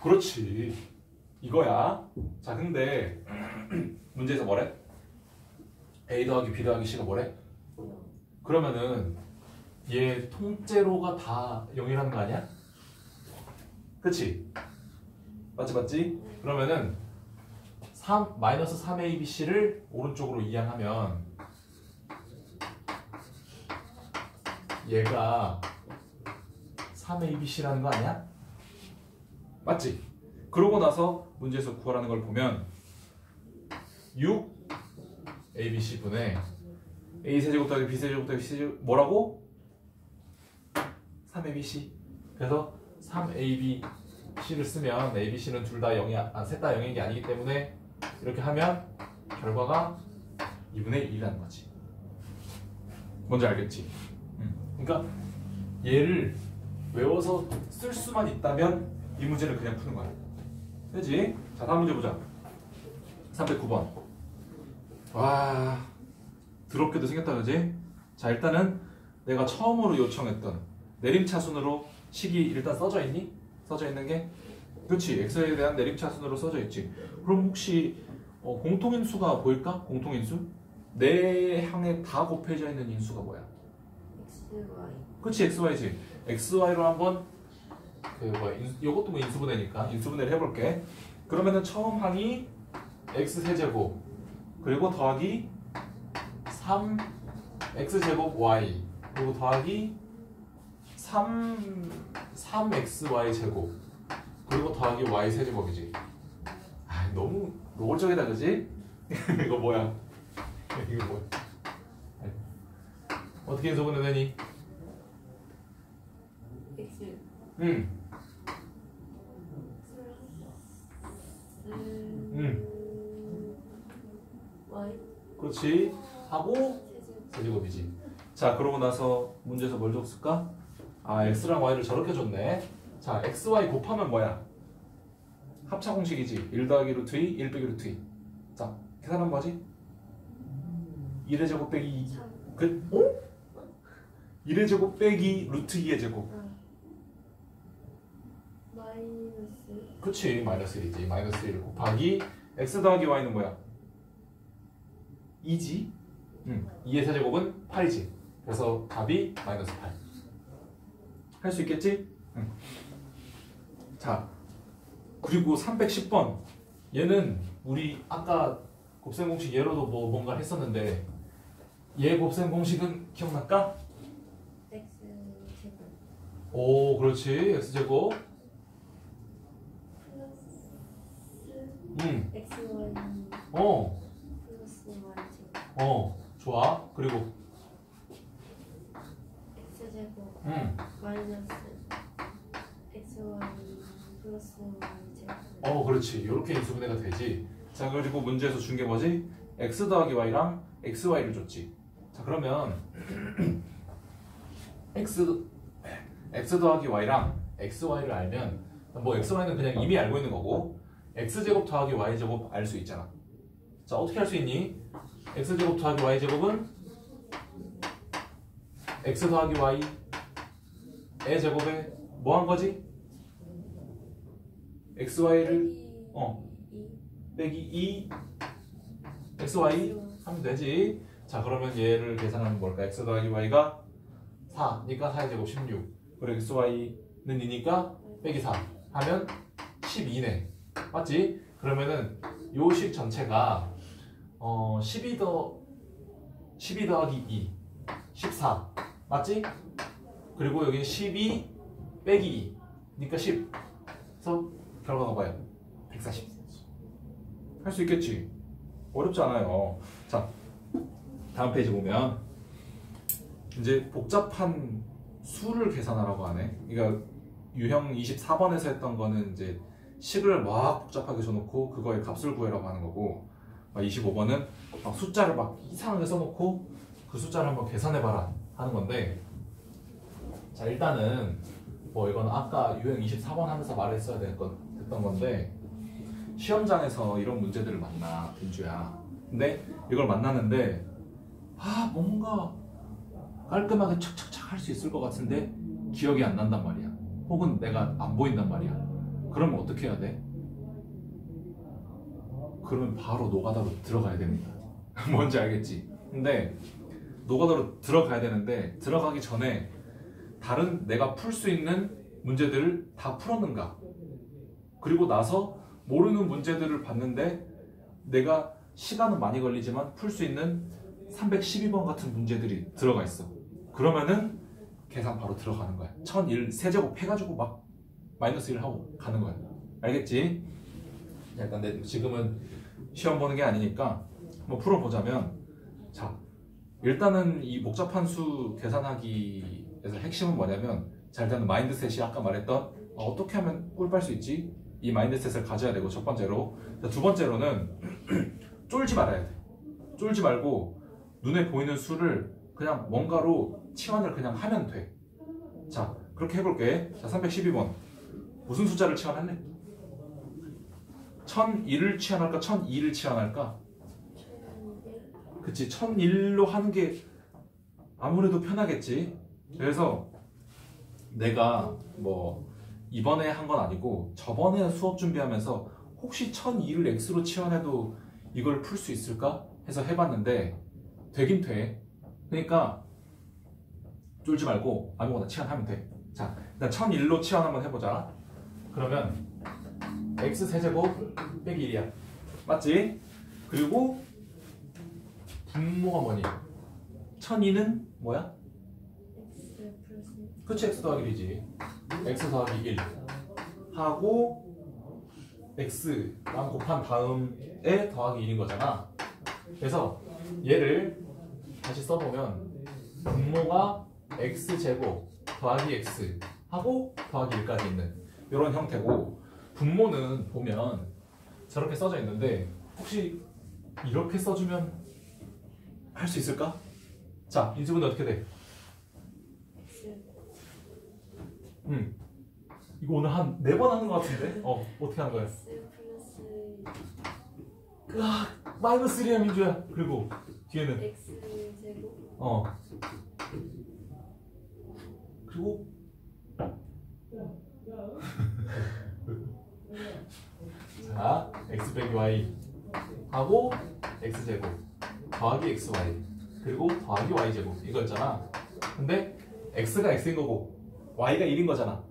그렇지. 이거야. 자, 근데 문제에서 뭐래? A 더하기 B 더하기 C가 뭐래? 그러면은 얘 통째로가 다 0이라는 거 아니야? 그치? 맞지? 그러면은 마이너스 3ABC를 오른쪽으로 이항하면 얘가 3ABC라는 거 아니야? 맞지? 그러고 나서 문제에서 구하라는 걸 보면 6ABC분의 A세제곱 더하기 B세제곱 더하기 C제곱 뭐라고? 3ABC. 그래서 3ABC를 쓰면 ABC는 둘 다 0이 셋 다 0인 게 아니기 때문에 이렇게 하면 결과가 2분의 1이라는 거지. 뭔지 알겠지? 그러니까 얘를 외워서 쓸 수만 있다면 이 문제를 그냥 푸는 거야. 되지? 자, 다음 문제 보자. 309번. 와, 더럽게도 생겼다, 그지? 자, 일단은 내가 처음으로 요청했던 내림차순으로 식이 일단 써져 있니? 써져 있는 게? 그렇지. x에 대한 내림차순으로 써져 있지. 그럼 혹시 공통인수가 보일까? 공통인수? 네 항에 다 곱해져 있는 인수가 뭐야? XY. 그렇지, xy지. xy로 한번 요것도 뭐 인수분해니까 인수분해를 해볼게. 그러면은 처음 항이 x세제곱 그리고 더하기 3x제곱 y 그리고 더하기 3xy 제곱 그리고 더하기 y 세제곱이지. 아, 너무 노골적이다, 그지? 이거 뭐야? 이거 뭐야? 어떻게 인수분해 되니? X. Y. 그렇지. 하고 세제곱이지. 자, 그러고 나서 문제에서 뭘 줬을까? 아, x랑 y를 저렇게 줬네. 자, xy 곱하면 뭐야? 합차 공식이지. 1 더하기 루트 2, 1 빼기 루트 2. 자, 계산하면 뭐지? 1의 제곱 빼기 2. 어? 1의 제곱 빼기 루트 2의 제곱. 마이너스. 그치, 마이너스 1이지. 마이너스 1 곱하기 x 더하기 y는 뭐야? 2지? 2의 세제곱은 8이지. 그래서 답이 마이너스 8. 할 수 있겠지? 자, 그리고 310번. 얘는 우리 아까 곱셈 공식 예로도 뭔가 했었는데 얘 곱셈 공식은 기억날까? X제곱. 오, 그렇지. x제곱. 플러스 XY. 플러스 Y제곱. 좋아. 그리고 X제곱. 마이너스 XY 플러스 Y제곱. 그렇지. 이렇게 인수분해가 되지. 자, 그리고 문제에서 준 게 뭐지? x 더하기 y랑 xy를 줬지. 자, 그러면 x 더하기 y랑 xy를 알면 뭐 xy는 그냥 이미 알고 있는 거고 x제곱 더하기 y제곱 알 수 있잖아. 자, 어떻게 할 수 있니? x제곱 더하기 y제곱은 x 더하기 y의 제곱에 뭐 한 거지? xy를 빼기 2 xy 하면 되지. 자, 그러면 얘를 계산하면 뭘까? x 더하기 y가 4니까 4의 제곱 16 그리고 xy는 2니까 빼기 4 하면 12네. 맞지? 그러면은 요 식 전체가 12 더하기 2 14 맞지? 그리고 여기 12 빼기 2니까 10 그래서 결과가 뭐야? 140. 할 수 있겠지? 어렵지 않아요. 자, 다음 페이지 보면 이제 복잡한 수를 계산하라고 하네. 그러니까 유형 24번에서 했던 거는 이제 식을 막 복잡하게 줘놓고 그거의 값을 구해라고 하는 거고 25번은 막 숫자를 막 이상하게 써놓고 그 숫자를 한번 계산해봐라 하는 건데, 자, 일단은 뭐 이건 아까 유형 24번 하면서 말했어야 됐던 건데 시험장에서 이런 문제들을 만나, 빈주야. 근데 이걸 만나는데 뭔가 깔끔하게 착착착 할 수 있을 것 같은데 기억이 안 난단 말이야. 혹은 내가 안 보인단 말이야. 그러면 어떻게 해야 돼? 그러면 바로 노가다로 들어가야 됩니다. 뭔지 알겠지? 근데 노가다로 들어가야 되는데 들어가기 전에 다른 내가 풀 수 있는 문제들을 다 풀었는가? 그리고 나서 모르는 문제들을 봤는데 내가 시간은 많이 걸리지만 풀 수 있는 312번 같은 문제들이 들어가 있어. 그러면은 계산 바로 들어가는 거야. 1001 세제곱 해가지고 막 마이너스 1 하고 가는 거야. 알겠지? 자, 일단 지금은 시험 보는 게 아니니까 한번 풀어보자면, 자, 일단은 이 복잡한 수 계산하기에서 핵심은 뭐냐면, 자, 일단은 마인드셋이 아까 말했던 어떻게 하면 꿀 빨 수 있지? 이 마인드셋을 가져야 되고, 첫 번째로. 자, 두 번째로는 쫄지 말아야 돼. 쫄지 말고 눈에 보이는 수를 그냥 뭔가로 치환을 그냥 하면 돼. 자, 그렇게 해볼게. 자, 312번 무슨 숫자를 치환할래? 1001을 치환할까? 1002를 치환할까? 그치, 1001로 하는 게 아무래도 편하겠지. 그래서 내가 뭐 이번에 한 건 아니고 저번에 수업 준비하면서 혹시 1002를 x로 치환해도 이걸 풀 수 있을까? 해서 해봤는데 되긴 돼. 그러니까 쫄지 말고 아무거나 치환하면 돼. 자, 일단 1001로 치환 한번 해보자. 그러면 x 세제곱 빼기 1이야. 맞지? 그리고 분모가 뭐니? 1002는 뭐야? x 플러스 그치, x 더하기 1이지. x 더하기 1 하고 x랑 곱한 다음에 더하기 1인 거잖아. 그래서 얘를 다시 써보면 분모가 x제곱 더하기 x 하고 더하기 1까지 있는 이런 형태고, 분모는 보면 저렇게 써져 있는데 혹시 이렇게 써주면 할 수 있을까? 자, 이 부분은 어떻게 돼? x 이거 오늘 한 4번 하는 것 같은데? 어떻게 하는 거야? x 플러스 마이너스 1이야 민주야. 그리고 뒤에는 x 제곱 그리고 자, x 빼기 y 하고 x제곱 더하기 xy 그리고 더하기 y제곱 이거였잖아. 근데 x가 x인 거고 y가 1인 거잖아.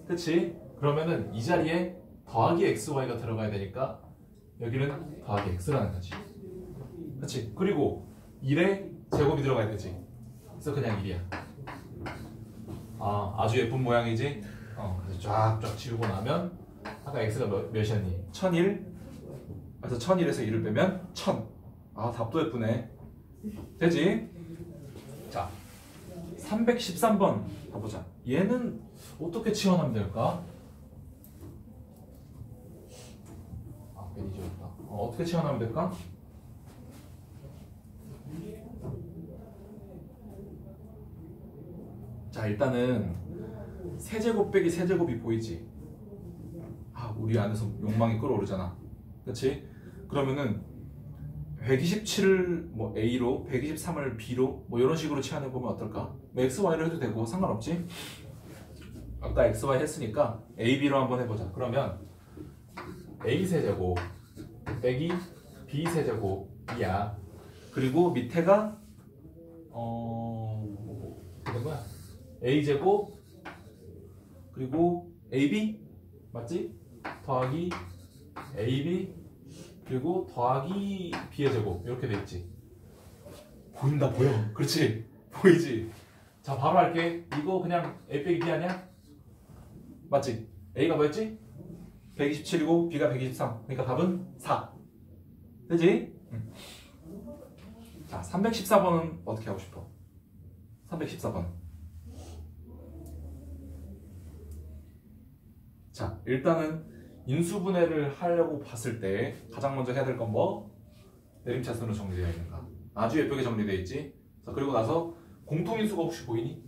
그치? 그러면은 이 자리에 더하기 xy가 들어가야 되니까 여기는 더하기 x라는 거지. 그치? 그리고 1에 제곱이 들어가야 되지. 그래서 그냥 1이야. 아주 예쁜 모양이지? 그래서 쫙쫙 지우고 나면 아까 x가 몇이었니? 1001. 그래서 1001에서 1을 빼면 1000. 답도 예쁘네. 되지? 자, 313번 가보자. 얘는 어떻게 치환하면 될까? 괜히 지웠다. 어떻게 치환하면 될까? 자, 일단은 세제곱 빼기 세제곱이 보이지? 우리 안에서 욕망이 끓어오르잖아. 그치? 그러면은 127을 뭐 A로 123을 B로 뭐 이런 식으로 치환해보면 어떨까? 뭐 XY로 해도 되고 상관없지? 아까 XY 했으니까 A, B로 한번 해보자. 그러면 A 세제곱 빼기 B 세제곱이야. 그리고 밑에가 되는 거야? A 제곱 그리고 AB 맞지? 더하기 AB 그리고 더하기 B의 제곱 이렇게 돼 있지. 보인다 보여. 그렇지? 보이지? 자, 바로 할게. 이거 그냥 A 빼기 B 아니야? 맞지? A가 뭐였지? 127이고 B가 123. 그러니까 답은 4. 되지? 자, 314번은 어떻게 하고 싶어? 314번. 자, 일단은 인수분해를 하려고 봤을 때 가장 먼저 해야 될 건 뭐? 내림차순으로 정리되어 있는가? 아주 예쁘게 정리되어 있지? 자, 그리고 나서 공통인수가 혹시 보이니?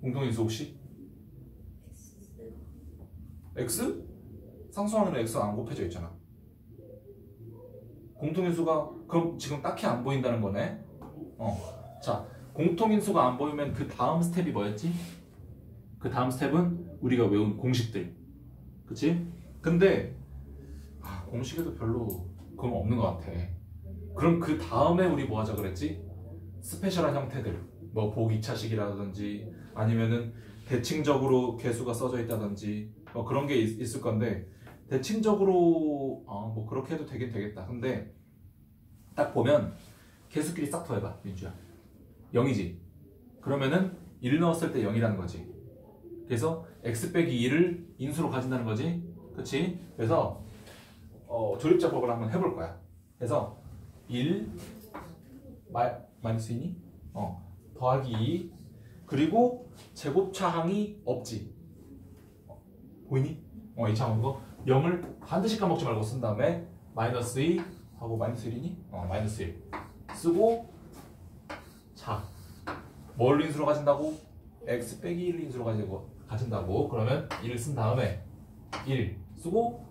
공통인수 혹시? X? 상수항에는 X가 안 곱해져 있잖아. 공통인수가 그럼 지금 딱히 안 보인다는 거네. 자, 공통인수가 안 보이면 그 다음 스텝이 뭐였지? 그 그 다음 스텝은 우리가 외운 공식들. 그치? 근데 공식에도 별로 그건 없는 것 같아. 그럼 그 다음에 우리 뭐 하자 그랬지? 스페셜한 형태들, 뭐 보기 2차식이라든지 아니면은 대칭적으로 개수가 써져 있다든지 뭐 그런 게 있을 건데, 대칭적으로 뭐 그렇게 해도 되긴 되겠다. 근데 딱 보면 개수끼리 싹 더해봐. 민주야 0이지? 그러면은 1 넣었을 때 0이라는 거지. 그래서 x 빼기 2를 인수로 가진다는 거지. 그치? 그래서 조립작법을 한번 해볼 거야. 그래서 1 마이너스 2니? 더하기 2 그리고 제곱차항이 없지. 보이니? 이 차항 거 0을 반드시 까먹지 말고 쓴 다음에 마이너스 2 하고 마이너스 1이니? 마이너스 1 쓰고, 자 뭘 인수로 가진다고? x 빼기 1을 인수로 가진다고. 그러면 1을 쓴 다음에 1 쓰고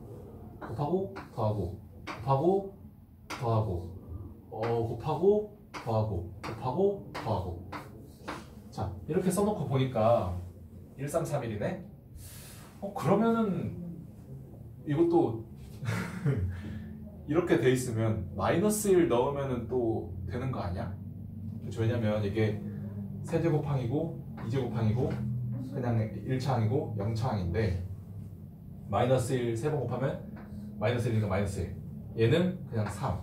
곱하고 더하고 곱하고 더하고 곱하고 더하고 곱하고 더하고. 자 이렇게 써놓고 보니까 1331이네. 그러면은 이것도 이렇게 돼 있으면 마이너스 1 넣으면은 또 되는 거 아니야? 그렇죠? 왜냐면 이게 세제곱항이고 2제곱항이고 그냥 1차항이고 0차항인데, 마이너스 1 세 번 곱하면 마이너스 1이니까 마이너스 1, 얘는 그냥 3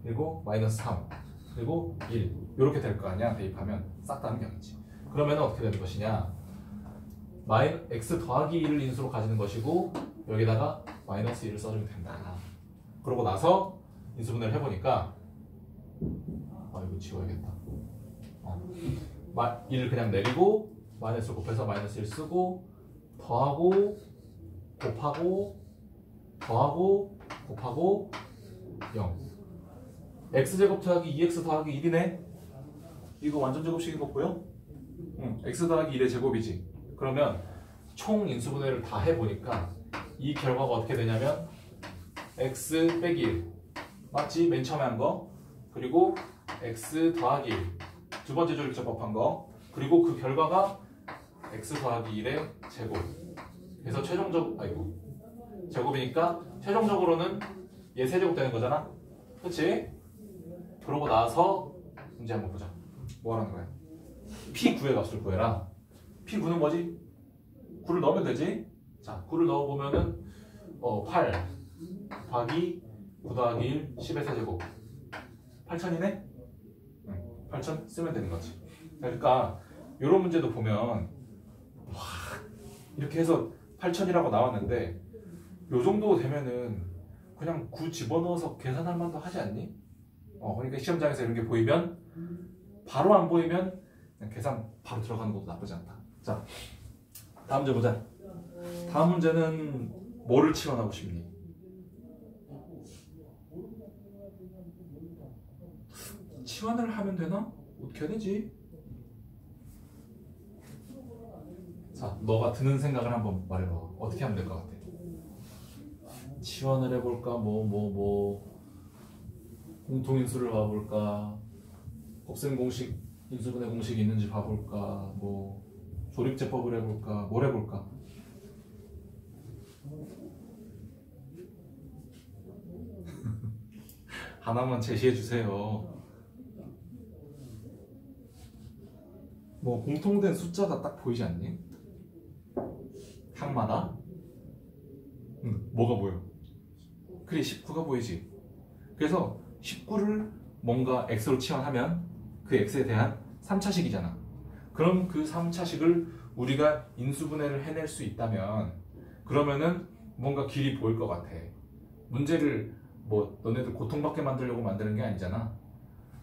그리고 마이너스 3 그리고 1 이렇게 될 거 아니야. 대입하면 싹 다는 0이지. 그러면 어떻게 되는 것이냐, x 더하기 1을 인수로 가지는 것이고 여기다가 마이너스 1을 써주면 된다. 그러고 나서 인수분해를 해보니까 이거 지워야겠다. 1을 그냥 내리고 마이너스 곱해서 마이너스 1 쓰고 더하고 곱하고 더하고 곱하고 0. x제곱 더하기 2x 더하기 1이네. 이거 완전 제곱식인 거 보여? x 더하기 1의 제곱이지. 그러면 총 인수분해를 다 해보니까 이 결과가 어떻게 되냐면 x 빼기 1 맞지? 맨 처음에 한 거. 그리고 x 더하기 1 두 번째 조립작법 한 거. 그리고 그 결과가 x 더하기 1의 제곱. 그래서 제곱이니까 최종적으로는 얘 세제곱 되는 거잖아. 그치? 그러고 나서 문제 한번 보자. 뭐 하라는 거야? P9의 값을 구해라. P9는 뭐지? 9를 넣으면 되지? 자, 9를 넣어보면은 8 더하기 9 더하기 1 10의 세제곱 8000이네? 8000 쓰면 되는 거지. 그러니까 이런 문제도 보면 이렇게 해서 8000이라고 나왔는데 요 정도 되면은 그냥 9 집어넣어서 계산할 만도 하지 않니? 그러니까 시험장에서 이런 게 보이면, 바로 안 보이면 그냥 계산 바로 들어가는 것도 나쁘지 않다. 자, 다음 문제 보자. 다음 문제는 뭐를 치환하고 싶니? 치환을 하면 되나? 어떻게 해야 되지? 자, 너가 드는 생각을 한번 말해봐. 어떻게 하면 될 것 같아? 치환을 해볼까? 공통인수를 봐볼까? 곱셈 공식, 인수분해 공식이 있는지 봐볼까? 조립제법을 해볼까? 뭘 해볼까? 하나만 제시해주세요. 공통된 숫자가 딱 보이지 않니? 항마다? 뭐가 보여? 그래, 19가 보이지? 그래서 19를 뭔가 x로 치환하면 그 x에 대한 3차식이잖아. 그럼 그 3차식을 우리가 인수분해를 해낼 수 있다면, 그러면은 뭔가 길이 보일 것 같아. 문제를 너네들 고통받게 만들려고 만드는 게 아니잖아.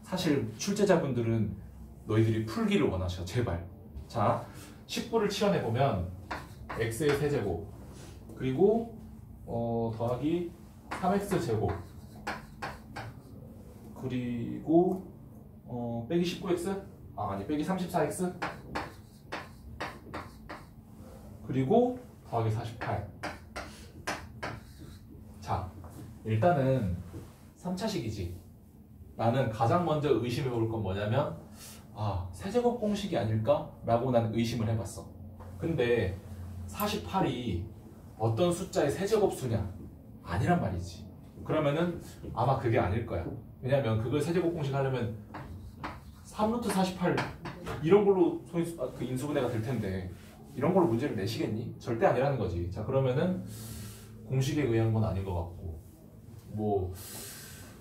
사실 출제자분들은 너희들이 풀기를 원하셔. 제발. 자, 19를 치환해보면 x의 세제곱 그리고 더하기 3x 제곱 그리고 빼기 19x 빼기 34x 그리고 더하기 48. 자, 일단은 3차식이지. 나는 가장 먼저 의심해 볼 건 뭐냐면 세제곱 공식이 아닐까? 라고 나는 의심을 해봤어. 근데 48이 어떤 숫자의 세제곱수냐? 아니란 말이지. 그러면은 아마 그게 아닐 거야. 왜냐면 그걸 세제곱 공식 하려면 3루트 48 이런 걸로 그 인수분해가 될 텐데 이런 걸로 문제를 내시겠니? 절대 아니라는 거지. 자, 그러면은 공식에 의한 건 아닌 것 같고 뭐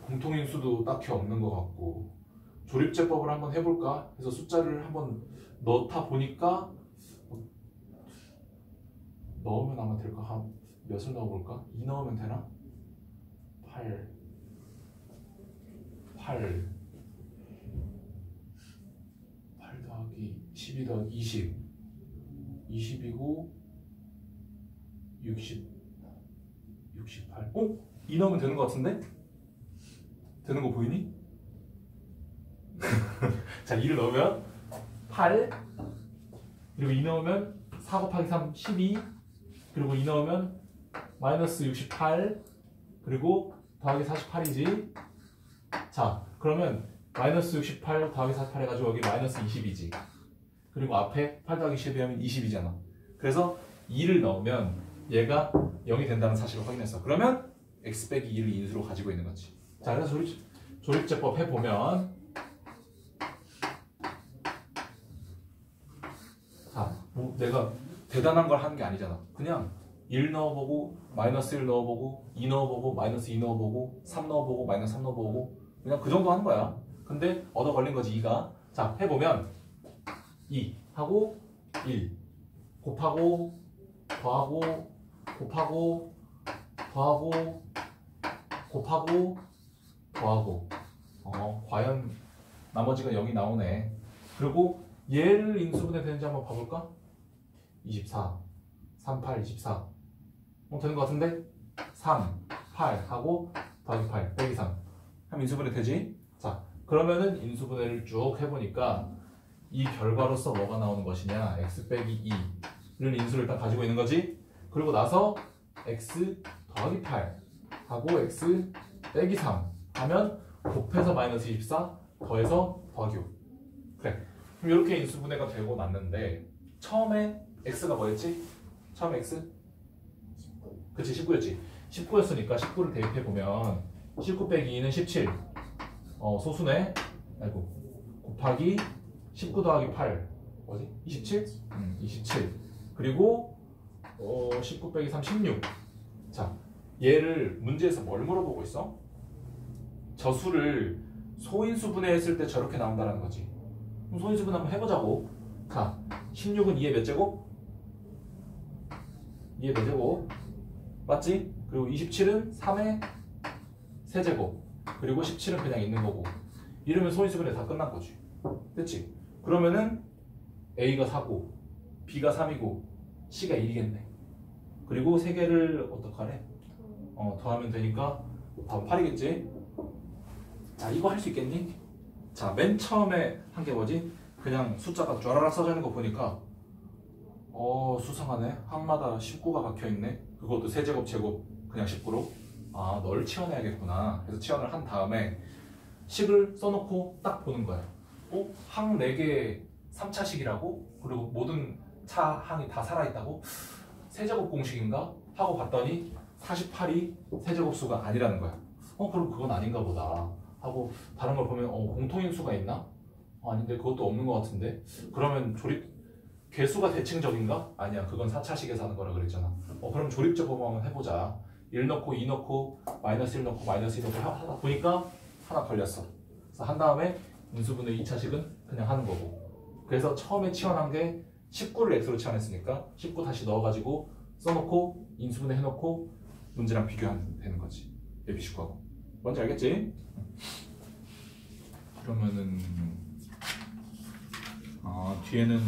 공통인수도 딱히 없는 것 같고 조립제법을 한번 해볼까 해서 숫자를 한번 넣다 보니까 넣으면 아마 될까? 한 몇을 넣어볼까? 2 넣으면 되나? 8 더하기 12 더하기 20이고 68 어? 2 넣으면 되는 것 같은데? 되는 거 보이니? 자, 2를 넣으면 8 그리고 2 넣으면 4 곱하기 3 12 그리고 2 넣으면 마이너스 68 그리고 더하기 48이지. 자, 그러면 마이너스 68 더하기 48 해가지고 여기 마이너스 20이지. 그리고 앞에 8 더하기 12 하면 20이잖아. 그래서 2를 넣으면 얘가 0이 된다는 사실을 확인했어. 그러면 x 빼기 2를 인수로 가지고 있는 거지. 자, 그래서 조립제법 해보면 자, 뭐 내가 대단한 걸 하는 게 아니잖아. 그냥 1 넣어보고 마이너스 1 넣어보고 2 넣어보고 마이너스 2 넣어보고 3 넣어보고 마이너스 3 넣어보고 그냥 그 정도 하는 거야. 근데 얻어 걸린 거지 2가. 자, 해보면 2 하고 1 곱하고 더하고 곱하고 더하고 곱하고 더하고 과연 나머지가 0이 나오네. 그리고 얘를 인수분해 되는지 한번 봐볼까? 24 38 24 되는 것 같은데? 3 8 하고 더하기 8 빼기 3 하면 인수분해 되지? 자, 그러면은 인수분해를 쭉 해보니까 이 결과로서 뭐가 나오는 것이냐? x 빼기 2를 인수를 일단 가지고 있는 거지. 그리고 나서 x 더하기 8 하고 x 빼기 3 하면 곱해서 마이너스 24 더해서 더하기 5. 그래, 그럼 이렇게 인수분해가 되고 났는데 처음에 x가 뭐였지? 처음에 x? 19. 그치, 19였지. 19였으니까 19를 대입해보면 19 빼기 2는 17 소수네. 아이고, 곱하기 19 더하기 8 뭐지? 27? 27 그리고 19 빼기 3 16. 자, 얘를 문제에서 뭘 물어보고 있어? 저수를 소인수분해했을 때 저렇게 나온다는 거지. 그럼 소인수분해 한번 해보자고. 자, 16은 2의 몇 제곱? 2의 몇 제곱? 맞지? 그리고 27은 3의 세제곱 그리고 17은 그냥 있는 거고 이러면 소인수분해 다 끝난 거지. 됐지? 그러면은 A가 4고 B가 3이고 C가 1이겠네. 그리고 3개를 어떡하래? 더하면 되니까 답은 8이겠지? 자, 이거 할 수 있겠니? 자, 맨 처음에 한 게 뭐지? 그냥 숫자가 쫘라락 써져 있는 거 보니까 수상하네. 항마다 19가 박혀있네. 그것도 세제곱 제곱 그냥 19로. 아, 널 치워내야겠구나. 그래서 치원을 한 다음에 식을 써놓고 딱 보는 거야. 항 4개 3차식이라고? 그리고 모든 차 항이 다 살아있다고? 세제곱 공식인가? 하고 봤더니 48이 세제곱수가 아니라는 거야. 그럼 그건 아닌가 보다 하고 다른 걸 보면 공통인수가 있나? 아닌데 그것도 없는 것 같은데? 그러면 개수가 대칭적인가? 아니야, 그건 4차식에서 하는 거라 그랬잖아. 그럼 조립제법 한번 해보자. 1 넣고 2 넣고 마이너스 1 넣고 마이너스 2 넣고 하다 보니까 하나 걸렸어. 그래서 한 다음에 인수분해 2차식은 그냥 하는 거고. 그래서 처음에 치환한 게 19를 x로 치환했으니까 19 다시 넣어가지고 써놓고 인수분해 해놓고 문제랑 비교하면 되는 거지. 예비식하고. 뭔지 알겠지? 그러면은 뒤에는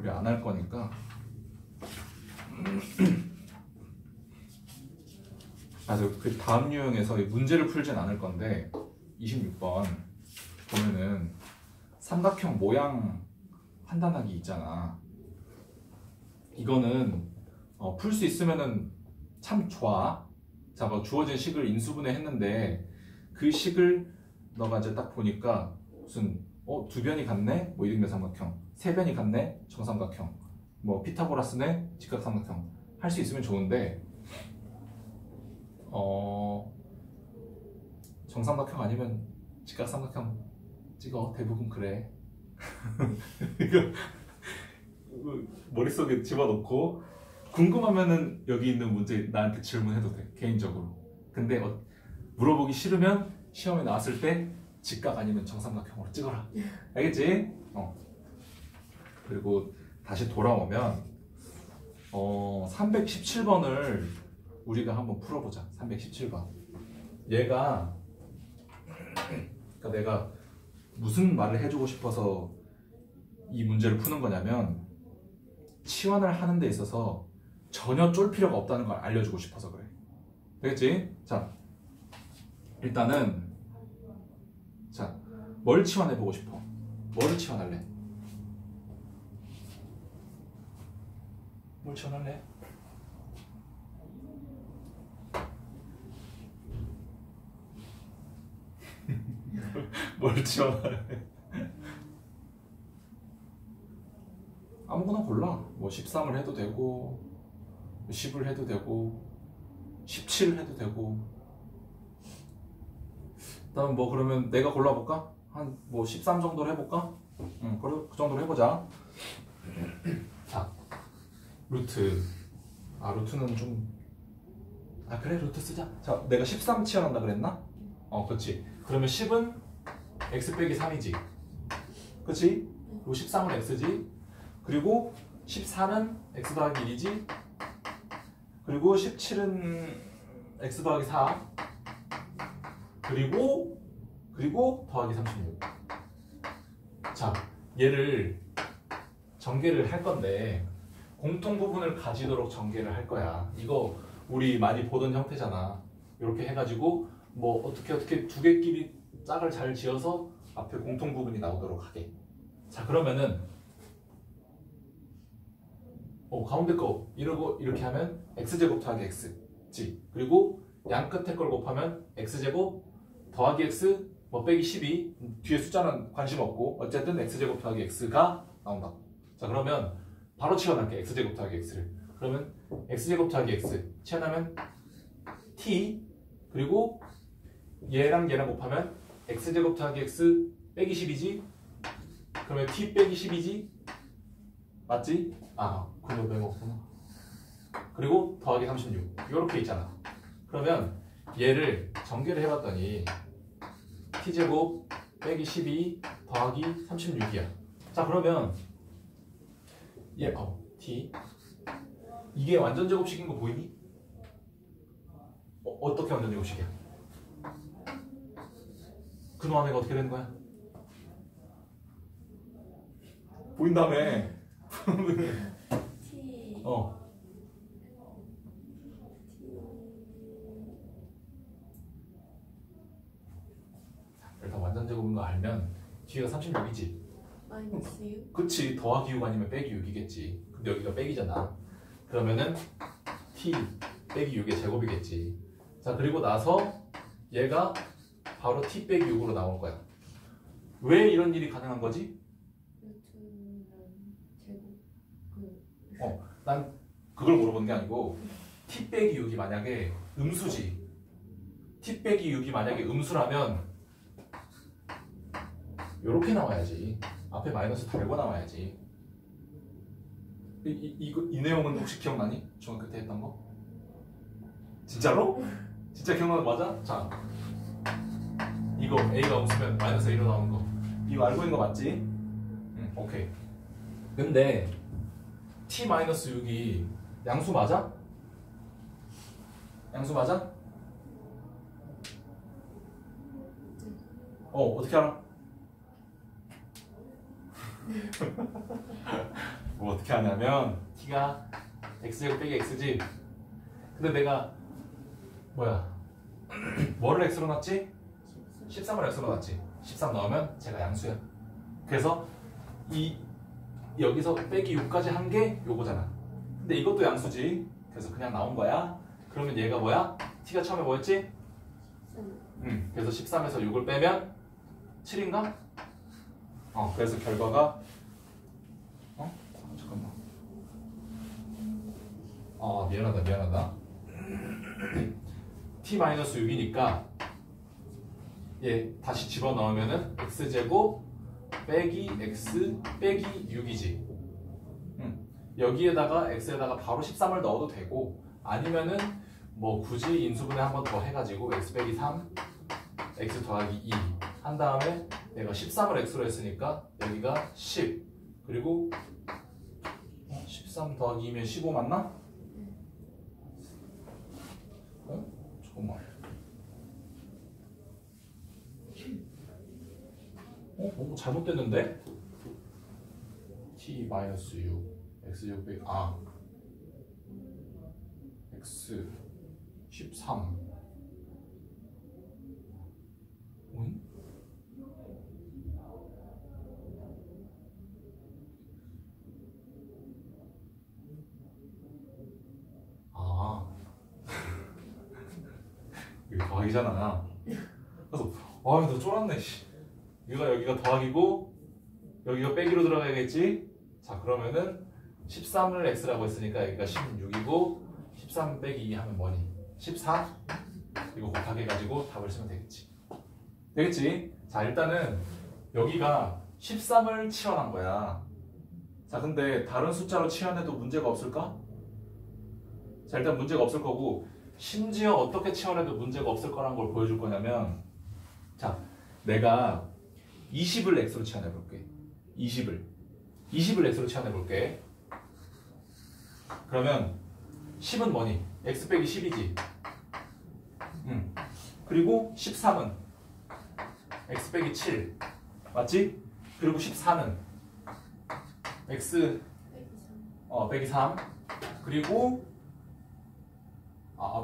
우리 안 할 거니까 그 다음 유형에서 문제를 풀진 않을 건데 26번 보면은 삼각형 모양 판단하기 있잖아. 이거는 풀 수 있으면은 참 좋아. 자, 뭐 주어진 식을 인수분해 했는데 그 식을 너가 이제 딱 보니까 무슨 두 변이 같네? 뭐 이등변 삼각형. 세 변이 같네? 정삼각형. 뭐 피타고라스네 직각삼각형 할 수 있으면 좋은데 정삼각형 아니면 직각삼각형 찍어. 대부분 그래. 이거 머릿속에 집어넣고 궁금하면은 여기 있는 문제 나한테 질문해도 돼, 개인적으로. 근데 물어보기 싫으면 시험에 나왔을 때 직각 아니면 정삼각형으로 찍어라. 알겠지? 그리고 다시 돌아오면 317번을 우리가 한번 풀어보자. 317번. 얘가 그러니까 내가 무슨 말을 해주고 싶어서 이 문제를 푸는 거냐면 치환을 하는 데 있어서 전혀 쫄 필요가 없다는 걸 알려주고 싶어서 그래. 되겠지? 자, 일단은 자, 뭘 치환해보고 싶어? 뭐를 치환할래? 뭘 치환할래? 뭘 치환할래? 아무거나 골라. 뭐 13을 해도 되고 10을 해도 되고 17 해도 되고. 일단 뭐 그러면 내가 골라볼까? 한 뭐 13 정도로 해볼까? 응, 그 정도로 해보자. 자, 루트. 루트는 좀 그래, 루트 쓰자. 자, 내가 13 치환한다 그랬나? 그렇지. 그러면 10은 x 빼기 3이지. 그렇지? 그리고 13은 x지. 그리고 14는 x 더하기 1이지. 그리고 17은 x 더하기 4. 그리고 더하기 36. 자, 얘를 전개를 할 건데 공통 부분을 가지도록 전개를 할 거야. 이거 우리 많이 보던 형태잖아. 이렇게 해가지고 뭐 어떻게 두 개끼리 짝을 잘 지어서 앞에 공통 부분이 나오도록 하게. 자, 그러면은 가운데 거 이렇게 하면 x제곱 더하기 x지. 그리고 양 끝에 걸 곱하면 x제곱 더하기 x 뭐 빼기 12. 뒤에 숫자는 관심 없고 어쨌든 x제곱 더하기 x가 나온다. 자, 그러면 바로 치환할게. x제곱 더하기 x를. 그러면 x제곱 더하기 x 치환하면 t. 그리고 얘랑 곱하면 x제곱 더하기 x 빼기 10이지. 그러면 t 빼기 10이지. 맞지? 그거 빼먹구나. 그리고 더하기 36 이렇게 있잖아. 그러면 얘를 전개를 해봤더니 t제곱 빼기 12 더하기 36이야. 자, 그러면 얘 t 이게 완전 제곱식인 거 보이니? 어떻게 완전 제곱식이야? 근호 안에가 어떻게 되는 거야? 보인다며. T 일단 완전 제곱인 거 알면 뒤가 36이지. 마이너스 6. 그치, 더하기 6 아니면 빼기 6이겠지. 근데 여기가 빼기잖아. 그러면은 t 빼기 6의 제곱이겠지. 자, 그리고 나서 얘가 바로 t 빼기 6으로 나올 거야. 왜 이런 일이 가능한 거지? 루트는 제곱 난 그걸 물어본 게 아니고 t 빼기 6이 만약에 음수지. t 빼기 6이 만약에 음수라면 요렇게 나와야지. 앞에 마이너스 달고 나와야지. 이 내용은 혹시 기억나니? 중학교 때 했던 거? 진짜로? 진짜 기억나는 거 맞아? 자, 이거 A가 없으면 마이너스 A로 나오는 거 이거 알고 있는 거 맞지? 응, 오케이. 근데 T-6이 양수 맞아? 양수 맞아? 어떻게 알아? 뭐 어떻게 하냐면 T가 X제곱 빼기 X지. 근데 내가 뭐를 X로 놨지? 13을 X로 놨지. 13 넣으면 제가 양수야. 그래서 여기서 빼기 6까지 한 게 요거잖아. 근데 이것도 양수지. 그래서 그냥 나온 거야. 그러면 얘가 뭐야? T가 처음에 뭐였지? 3. 그래서 13에서 6을 빼면 7인가? 그래서 결과가 잠깐만. 미안하다. t-6이니까 얘 다시 집어넣으면은 x제곱 빼기 x 빼기 6이지. 여기에다가 x에다가 바로 13을 넣어도 되고, 아니면은 뭐 굳이 인수분해 한 번 더 해가지고 x 빼기 3 x 더하기 2 한 다음에 내가 13을 x로 했으니까 여기가 10, 그리고 13 더하기 2면 15 맞나? 잠깐만. 뭔가 잘못됐는데? t-6 x6 빼기 x 13. 응? 이거 더하기잖아. 그래서 너 쫄았네. 여기가 더하기고 여기가 빼기로 들어가야겠지. 자, 그러면은 13을 x라고 했으니까 여기가 16이고 13 빼기 2 하면 뭐니? 14? 이거 곱하기 해가지고 답을 쓰면 되겠지? 자, 일단은 여기가 13을 치환한 거야. 자, 근데 다른 숫자로 치환해도 문제가 없을까? 자, 일단 문제가 없을 거고, 심지어 어떻게 치환해도 문제가 없을 거라는 걸 보여줄 거냐면, 자, 내가 20을 x로 치환해 볼게. 20을 x로 치환해 볼게. 그러면 10은 뭐니? x 빼기 10이지. 그리고 13은 x 빼기 7 맞지? 그리고 14는 x 빼기 3 그리고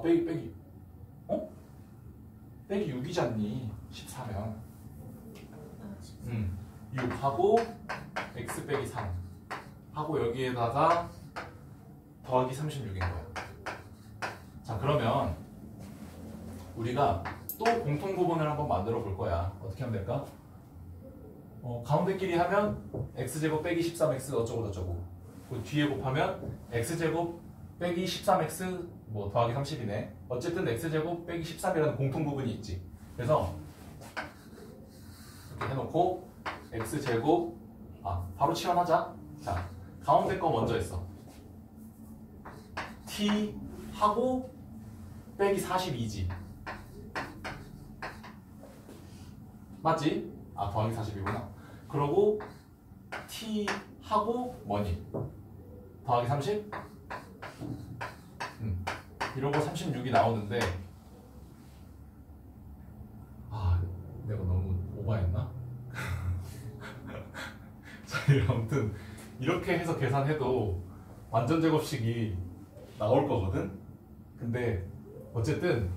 빼기 빼기 6이잖니 14면 6하고 x 빼기 3 하고 여기에다가 더하기 36인 거야. 자, 그러면 우리가 또 공통 부분을 한번 만들어 볼 거야. 어떻게 하면 될까? 가운데끼리 하면 x제곱 빼기 13x 어쩌고 저쩌고, 그 뒤에 곱하면 x제곱 빼기 13x 뭐 더하기 30이네. 어쨌든 x제곱 빼기 13이라는 공통 부분이 있지. 그래서 이렇게 해놓고 x제곱 바로 치환하자. 자, 가운데 거 먼저 했어. t 하고 빼기 42지. 맞지? 더하기 40이구나. 그러고 t 하고 뭐니? 더하기 30? 이러고 36이 나오는데 내가 너무 오버했나? 자, 아무튼 이렇게 해서 계산해도 완전 제곱식이 나올 거거든? 근데 어쨌든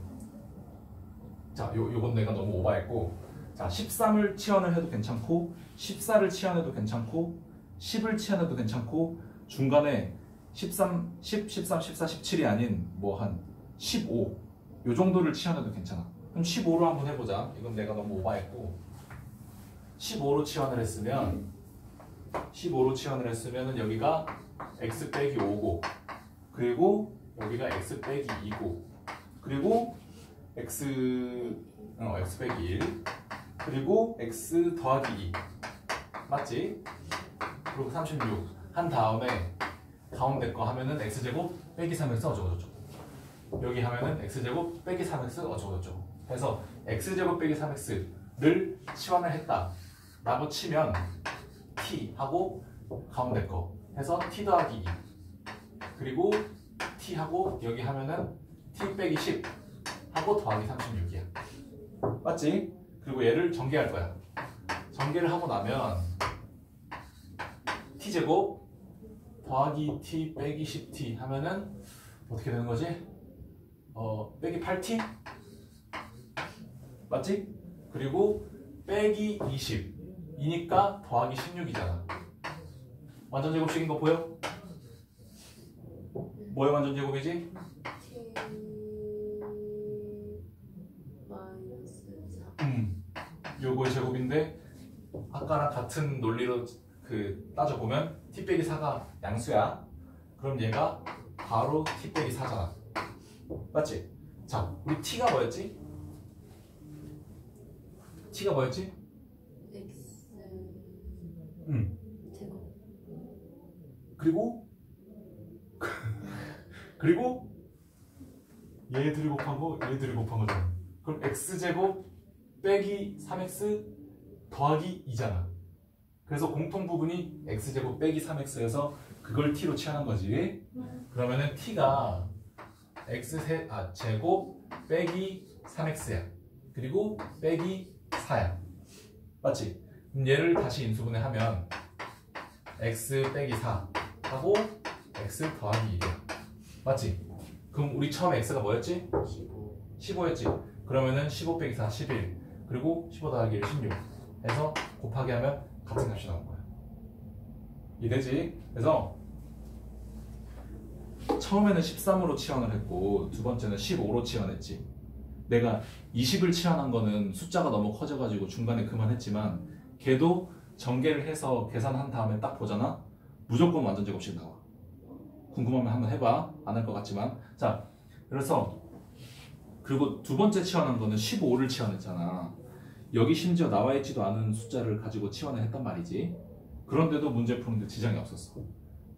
자, 요건 내가 너무 오버했고, 자, 13을 치환을 해도 괜찮고 14를 치환해도 괜찮고 10을 치환해도 괜찮고 중간에 13, 10, 13, 14, 17이 아닌 뭐 한 15 요 정도를 치환해도 괜찮아. 그럼 15로 한번 해보자. 이건 내가 너무 오버했고 15로 치환을 했으면 여기가 x 빼기 5고 그리고 여기가 x 빼기 2고 그리고 x 빼기 1 그리고 x 더하기 2 맞지? 그리고 36 한 다음에 가운데 거 하면은 x제곱 빼기 3x 어쩌고저쩌고, 여기 하면은 x제곱 빼기 3x 어쩌고저쩌고 해서 x제곱 빼기 3x를 치환을 했다 라고 치면 t 하고 가운데 거 해서 t 더하기 2 그리고 t 하고 여기 하면은 t 빼기 10 하고 더하기 36이야. 맞지? 그리고 얘를 전개할 거야. 전개를 하고 나면 t제곱 더하기 t 빼기 10t 하면은 어떻게 되는 거지? 빼기 8t? 맞지? 그리고 빼기 20이니까 더하기 16이잖아. 완전 제곱식인 거 보여? 뭐의 완전 제곱이지? 요거의 제곱인데 아까랑 같은 논리로 따져보면 t 빼기 4가 양수야. 그럼 얘가 바로 t 빼기 4잖아. 맞지? 자, 우리 t가 뭐였지? t가 뭐였지? X 응. 제곱. 그리고 얘들이 곱한 거, 얘들이 곱한 거잖아. 그럼 x제곱 빼기 3x 더하기 2잖아. 그래서 공통 부분이 x제곱 빼기 3x여서 그걸 t로 취하는 거지. 그러면은 t가 제곱 빼기 3x야. 그리고 빼기 4야. 맞지? 그럼 얘를 다시 인수분해 하면 x 빼기 4 하고 x 더하기 1이야. 맞지? 그럼 우리 처음에 x가 뭐였지? 15였지? 그러면은 15 빼기 4 11 그리고 15 더하기 1 16 해서 곱하기 하면 같은 값이 나온 거야. 이해되지? 그래서 처음에는 13으로 치환을 했고 두 번째는 15로 치환했지. 내가 20을 치환한 거는 숫자가 너무 커져가지고 중간에 그만했지만 걔도 전개를 해서 계산한 다음에 딱 보잖아? 무조건 완전 제곱씩 나와. 궁금하면 한번 해봐. 안 할 것 같지만. 자, 그래서 그리고 두 번째 치환한 거는 15를 치환했잖아. 여기 심지어 나와 있지도 않은 숫자를 가지고 치환을 했단 말이지. 그런데도 문제 푸는데 지장이 없었어.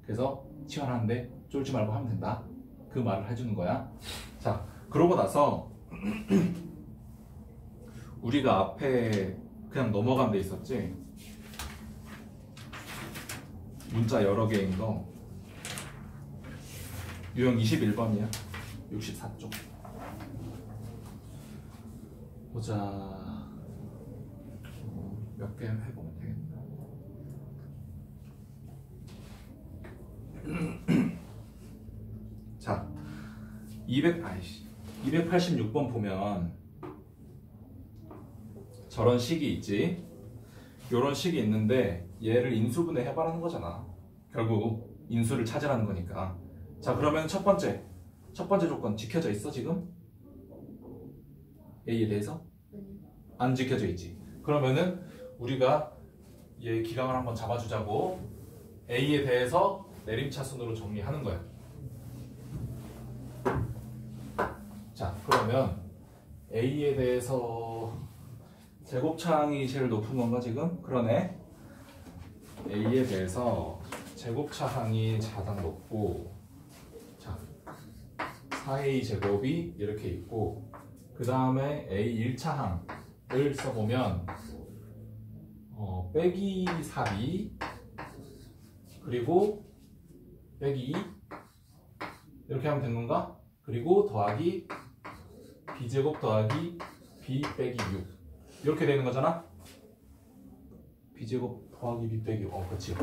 그래서 치환하는데 쫄지 말고 하면 된다. 그 말을 해주는 거야. 자, 그러고 나서 우리가 앞에 그냥 넘어간 데 있었지. 문자 여러 개인 거. 유형 21번이야. 64쪽. 보자. 몇 개 해보면 되겠다. 자, 286번 보면 저런 식이 있지. 요런 식이 있는데 얘를 인수분해 해봐라는 거잖아. 결국 인수를 찾으라는 거니까. 자, 그러면 첫 번째 조건 지켜져 있어 지금? A에 대해서? 안 지켜져 있지. 그러면은 우리가 얘 기강을 한번 잡아주자고. A에 대해서 내림차순으로 정리하는 거야. 자, 그러면 A에 대해서 제곱차항이 제일 높은 건가 지금? 그러네. A에 대해서 제곱차항이 가장 높고, 자, 4A 제곱이 이렇게 있고, 그 다음에 A 1차항을 써보면 빼기 4B 그리고 빼기 2 이렇게 하면 되는 건가? 그리고 더하기 B제곱 더하기 B 빼기 6 이렇게 되는 거잖아? B제곱 더하기 B 빼기 6 그치.